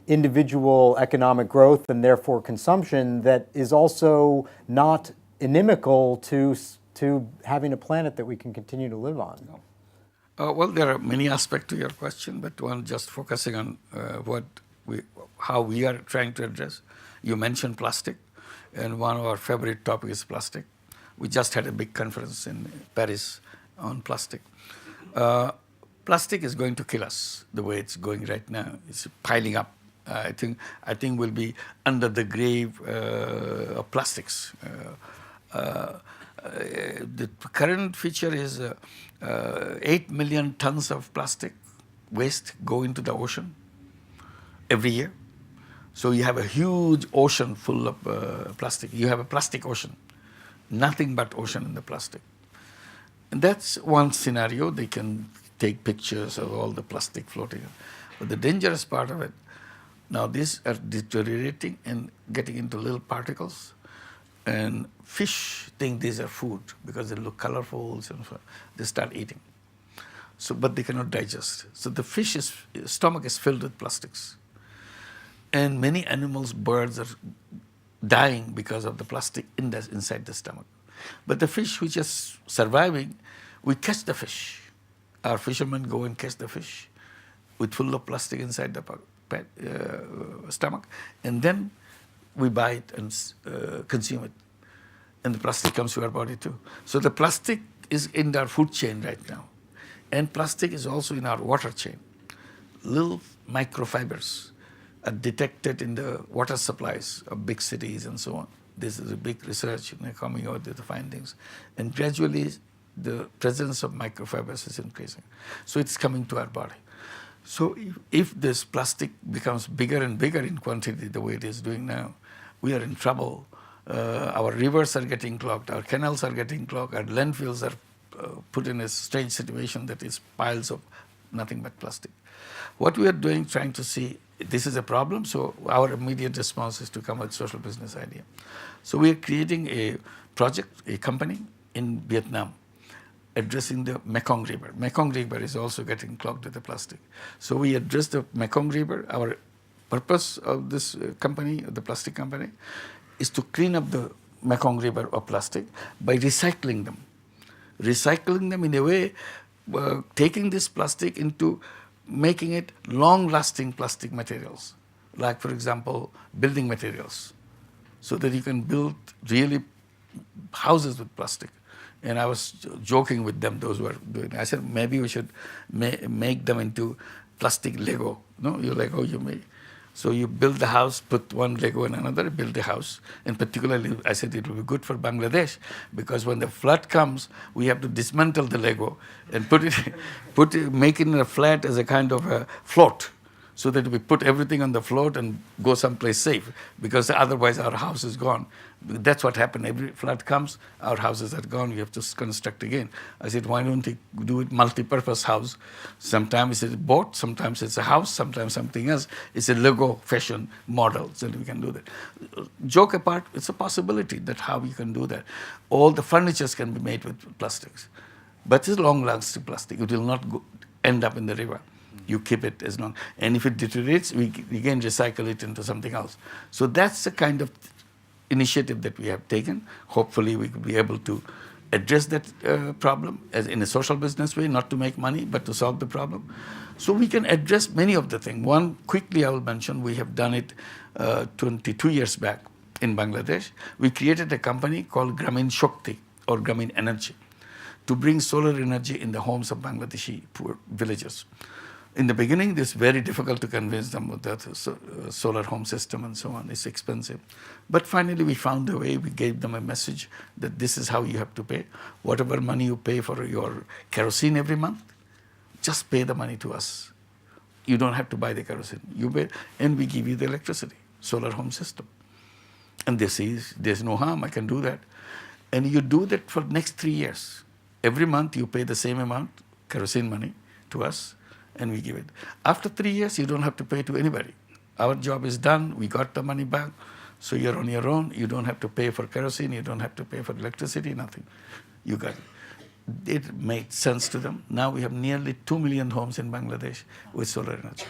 individual economic growth and therefore consumption that is also not inimical to having a planet that we can continue to live on? Well, there are many aspects to your question, but one just focusing on how we are trying to address. You mentioned plastic, and one of our favorite topics is plastic. We just had a big conference in Paris on plastic. Plastic is going to kill us the way it's going right now. It's piling up. I think we'll be under the grave of plastics. The current feature is 8 million tons of plastic waste go into the ocean every year. So you have a huge ocean full of plastic. You have a plastic ocean, nothing but ocean in the plastic. And that's one scenario. They can take pictures of all the plastic floating. But the dangerous part of it, now these are deteriorating and getting into little particles. And fish think these are food because they look colorful, and so they start eating. So, but they cannot digest. So the fish's stomach is filled with plastics. And many animals, birds are dying because of the plastic inside the stomach. But the fish which is surviving, we catch the fish. Our fishermen go and catch the fish with full of plastic inside the stomach. And then we buy it and consume it. And the plastic comes to our body too. So the plastic is in our food chain right now. And plastic is also in our water chain. Little microfibers are detected in the water supplies of big cities and so on. This is a big research coming out with the findings. And gradually the presence of microfibers is increasing. So it's coming to our body. So if this plastic becomes bigger and bigger in quantity the way it is doing now, we are in trouble. Our rivers are getting clogged, our canals are getting clogged, our landfills are put in a strange situation that is piles of nothing but plastic. What we are doing, trying to see, this is a problem, so our immediate response is to come with social business idea. So we are creating a project, a company in Vietnam, addressing the Mekong River. Mekong River is also getting clogged with the plastic. So we address the Mekong River. Our purpose of this company, the plastic company, is to clean up the Mekong River of plastic by recycling them. Recycling them in a way, taking this plastic into making it long-lasting plastic materials, like, for example, building materials, so that you can build really houses with plastic. And I was joking with them, those who are doing it. I said, maybe we should make them into plastic Lego. No, you Lego, you make. So you build the house, put one Lego in another, build the house. And particularly, I said it will be good for Bangladesh, because when the flood comes, we have to dismantle the Lego and make it in a flat as a kind of a float, so that we put everything on the float and go someplace safe, because otherwise our house is gone. That's what happened. Every flood comes, our houses are gone, we have to construct again. I said, why don't we do it multi-purpose house? Sometimes it's a boat, sometimes it's a house, sometimes something else. It's a Lego fashion model, so we can do that. Joke apart, it's a possibility that how we can do that. All the furnitures can be made with plastics. But it's long-lasting plastic. It will not end up in the river. You keep it as long. And if it deteriorates, we again recycle it into something else. So that's the kind of initiative that we have taken. Hopefully we will be able to address that problem as in a social business way, not to make money, but to solve the problem. So we can address many of the things. One, quickly I will mention, we have done it 22 years back in Bangladesh. We created a company called Grameen Shakti, or Grameen Energy, to bring solar energy in the homes of Bangladeshi poor villagers. In the beginning, it's very difficult to convince them with that solar home system and so on. It's expensive. But finally, we found a way. We gave them a message that this is how you have to pay. Whatever money you pay for your kerosene every month, just pay the money to us. You don't have to buy the kerosene. You pay, and we give you the electricity, solar home system. And they say, there's no harm, I can do that. And you do that for the next 3 years. Every month, you pay the same amount, kerosene money, to us, and we give it. After 3 years, you don't have to pay to anybody. Our job is done. We got the money back. So you're on your own. You don't have to pay for kerosene. You don't have to pay for electricity, nothing. You got it. It made sense to them. Now we have nearly 2 million homes in Bangladesh with solar energy.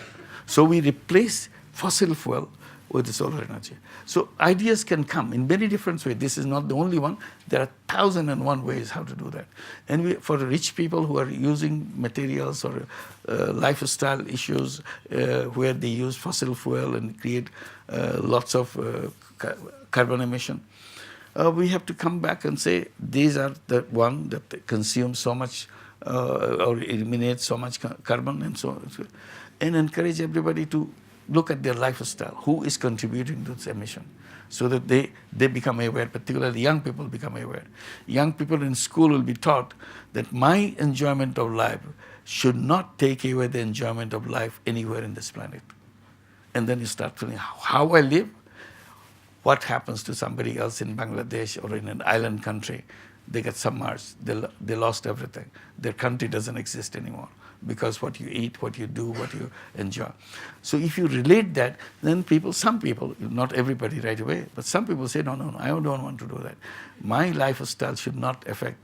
So we replace fossil fuel with the solar energy. So ideas can come in many different ways. This is not the only one. There are 1,001 ways how to do that. And for the rich people who are using materials or lifestyle issues where they use fossil fuel and create lots of carbon emission, we have to come back and say these are the one that consume so much or eliminate so much carbon and so on, and encourage everybody to look at their lifestyle, who is contributing to this emission, so that they become aware, particularly young people become aware. Young people in school will be taught that my enjoyment of life should not take away the enjoyment of life anywhere in this planet. And then you start feeling how I live, what happens to somebody else in Bangladesh or in an island country. They get submerged, they lost everything. Their country doesn't exist anymore because what you eat, what you do, what you enjoy. So if you relate that, then some people, not everybody right away, but some people say, no, I don't want to do that. My lifestyle should not affect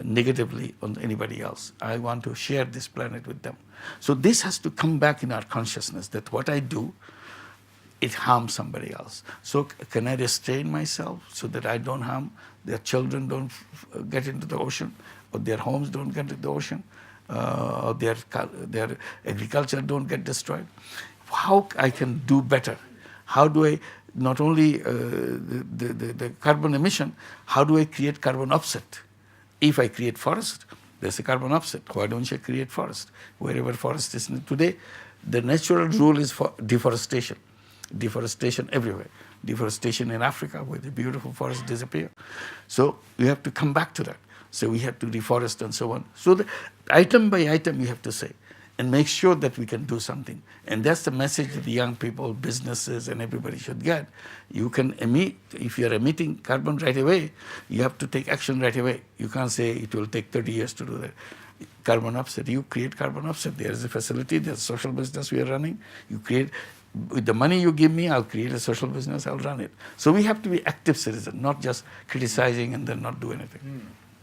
negatively on anybody else. I want to share this planet with them. So this has to come back in our consciousness that what I do, it harms somebody else. So can I restrain myself so that I don't harm, their children don't get into the ocean, or their homes don't get into the ocean, or their agriculture don't get destroyed? How I can do better? How do I, not only the carbon emission, how do I create carbon offset? If I create forest, there's a carbon offset. Why don't you create forest? Wherever forest is today, the natural rule is for deforestation. Deforestation everywhere. Deforestation in Africa, where the beautiful forests disappear. So we have to come back to that. So we have to reforest and so on. So the item by item you have to say and make sure that we can do something. And that's the message that the young people, businesses, and everybody should get. You can emit, if you're emitting carbon right away, you have to take action right away. You can't say it will take 30 years to do that. Carbon offset, you create carbon offset. There is a facility, there's a social business we are running. You create, with the money you give me, I'll create a social business, I'll run it. So we have to be active citizens, not just criticizing and then not do anything.